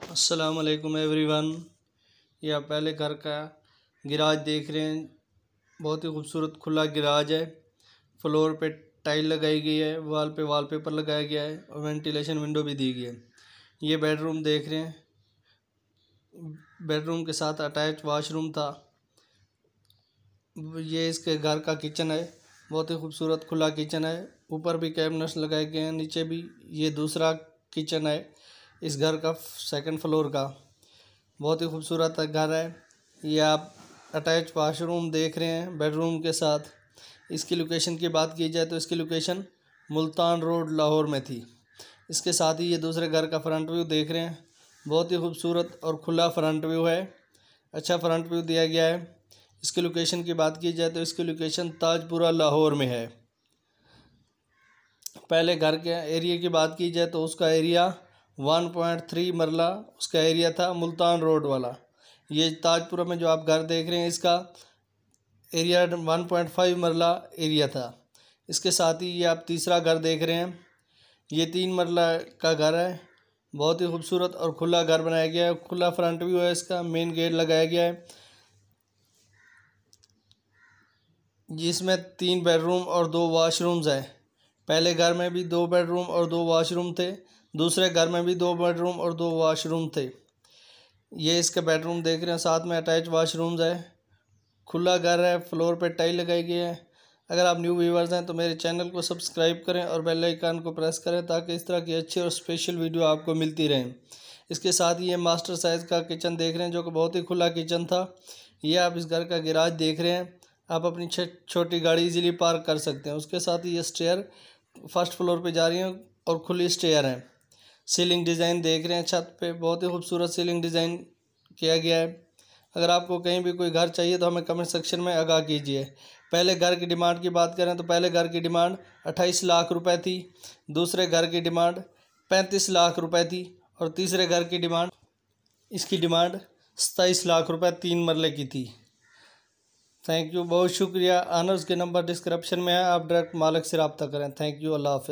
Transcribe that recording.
अस्सलाम वालेकुम एवरीवन। ये आप पहले घर का गिराज देख रहे हैं। बहुत ही खूबसूरत खुला गिराज है। फ्लोर पे टाइल लगाई गई है, वॉल पे वॉलपेपर लगाया गया है और वेंटिलेशन विंडो भी दी गई है। ये बेडरूम देख रहे हैं। बेडरूम के साथ अटैच वॉशरूम था। ये इसके घर का किचन है। बहुत ही खूबसूरत खुला किचन है। ऊपर भी कैबिनेट्स लगाए गए हैं, नीचे भी। ये दूसरा किचन है इस घर का, सेकंड फ्लोर का। बहुत ही खूबसूरत घर है। ये आप अटैच वॉशरूम देख रहे हैं बेडरूम के साथ। इसकी लोकेशन की बात की जाए तो इसकी लोकेशन मुल्तान रोड लाहौर में थी। इसके साथ ही ये दूसरे घर का फ्रंट व्यू देख रहे हैं। बहुत ही खूबसूरत और खुला फ्रंट व्यू है। अच्छा फ्रंट व्यू दिया गया है। इसकी लोकेशन की बात की जाए तो इसकी लोकेशन ताजपुरा लाहौर में है। पहले घर के एरिया की बात की जाए तो उसका एरिया 1.3 मरला उसका एरिया था, मुल्तान रोड वाला। ये ताजपुरा में जो आप घर देख रहे हैं इसका एरिया 1.5 मरला एरिया था। इसके साथ ही ये आप तीसरा घर देख रहे हैं। ये 3 मरला का घर है। बहुत ही खूबसूरत और खुला घर बनाया गया है। खुला फ्रंट व्यू है इसका, मेन गेट लगाया गया है जिसमें 3 बेडरूम और 2 वॉशरूम्स हैं। पहले घर में भी 2 बेडरूम और 2 वॉशरूम थे, दूसरे घर में भी 2 बेडरूम और 2 वॉशरूम थे। ये इसके बेडरूम देख रहे हैं, साथ में अटैच वॉशरूम्स है। खुला घर है, फ्लोर पे टाइल लगाई गई है। अगर आप न्यू व्यूवर्स हैं तो मेरे चैनल को सब्सक्राइब करें और बेल आइकन को प्रेस करें ताकि इस तरह की अच्छी और स्पेशल वीडियो आपको मिलती रहें। इसके साथ ही ये मास्टर साइज़ का किचन देख रहे हैं जो कि बहुत ही खुला किचन था। ये आप इस घर का गैराज देख रहे हैं। आप अपनी छोटी गाड़ी इजीली पार्क कर सकते हैं। उसके साथ ही ये स्टेयर फर्स्ट फ्लोर पे जा रही हैं और खुली स्टेयर हैं। सीलिंग डिज़ाइन देख रहे हैं, छत पे बहुत ही खूबसूरत सीलिंग डिज़ाइन किया गया है। अगर आपको कहीं भी कोई घर चाहिए तो हमें कमेंट सेक्शन में आगाह कीजिए। पहले घर की डिमांड की बात करें तो पहले घर की डिमांड 28 लाख रुपए थी, दूसरे घर की डिमांड 35 लाख रुपए थी और तीसरे घर की डिमांड 27 लाख रुपए 3 मरले की थी। थैंक यू, बहुत शुक्रिया। आनर्स के नंबर डिस्क्रिप्शन में है, आप डायरेक्ट मालिक से रब्ता करें। थैंक यू, अल्लाह हाफ़िज़।